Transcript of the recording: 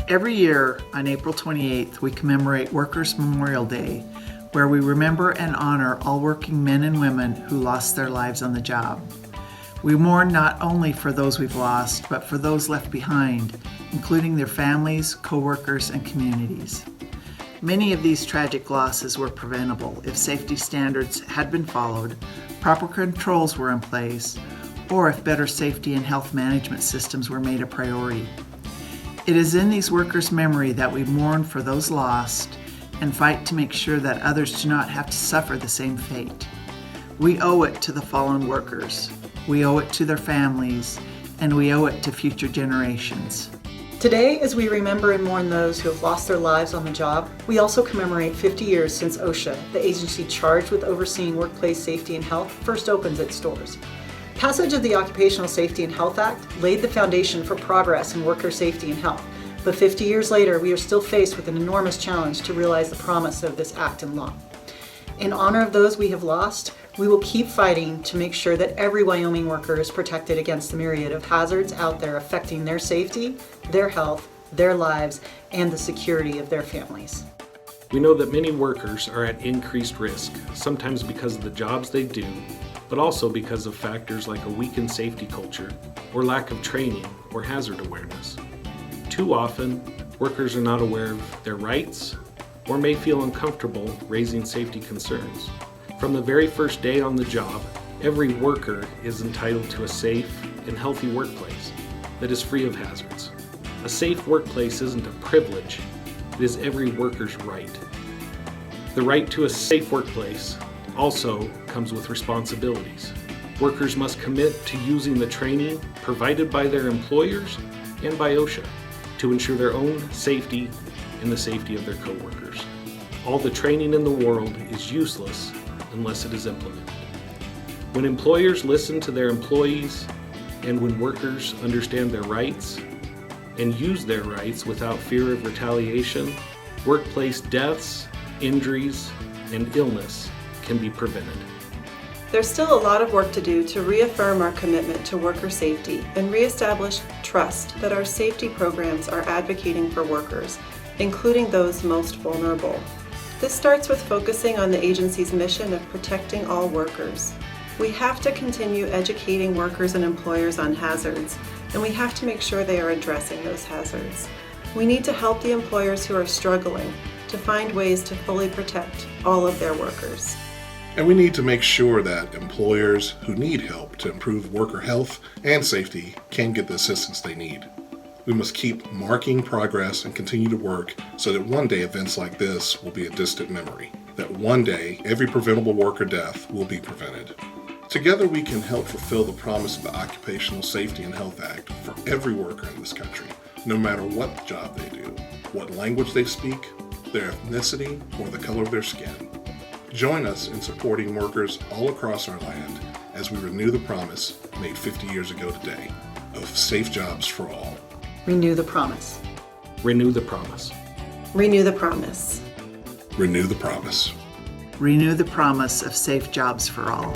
Every year on April 28th, we commemorate Workers' Memorial Day, where we remember and honor all working men and women who lost their lives on the job. We mourn not only for those we've lost, but for those left behind, including their families, co-workers, and communities. Many of these tragic losses were preventable if safety standards had been followed, proper controls were in place, or if better safety and health management systems were made a priority. It is in these workers' memory that we mourn for those lost and fight to make sure that others do not have to suffer the same fate. We owe it to the fallen workers, we owe it to their families, and we owe it to future generations. Today, as we remember and mourn those who have lost their lives on the job, we also commemorate 50 years since OSHA, the agency charged with overseeing workplace safety and health, first opens its doors. Passage of the Occupational Safety and Health Act laid the foundation for progress in worker safety and health, but 50 years later, we are still faced with an enormous challenge to realize the promise of this act and law. In honor of those we have lost, we will keep fighting to make sure that every Wyoming worker is protected against the myriad of hazards out there affecting their safety, their health, their lives, and the security of their families. We know that many workers are at increased risk, sometimes because of the jobs they do, but also because of factors like a weakened safety culture or lack of training or hazard awareness. Too often, workers are not aware of their rights or may feel uncomfortable raising safety concerns. From the very first day on the job, every worker is entitled to a safe and healthy workplace that is free of hazards. A safe workplace isn't a privilege, it is every worker's right. The right to a safe workplace also comes with responsibilities. Workers must commit to using the training provided by their employers and by OSHA to ensure their own safety and the safety of their coworkers. All the training in the world is useless unless it is implemented. When employers listen to their employees and when workers understand their rights and use their rights without fear of retaliation, workplace deaths, injuries, and illness can be prevented. There's still a lot of work to do to reaffirm our commitment to worker safety and reestablish trust that our safety programs are advocating for workers, including those most vulnerable. This starts with focusing on the agency's mission of protecting all workers. We have to continue educating workers and employers on hazards, and we have to make sure they are addressing those hazards. We need to help the employers who are struggling to find ways to fully protect all of their workers. And we need to make sure that employers who need help to improve worker health and safety can get the assistance they need. We must keep marking progress and continue to work so that one day events like this will be a distant memory. That one day every preventable worker death will be prevented. Together we can help fulfill the promise of the Occupational Safety and Health Act for every worker in this country, no matter what job they do, what language they speak, their ethnicity, or the color of their skin. Join us in supporting workers all across our land as we renew the promise made 50 years ago today of safe jobs for all. Renew the promise. Renew the promise. Renew the promise. Renew the promise. Renew the promise of safe jobs for all.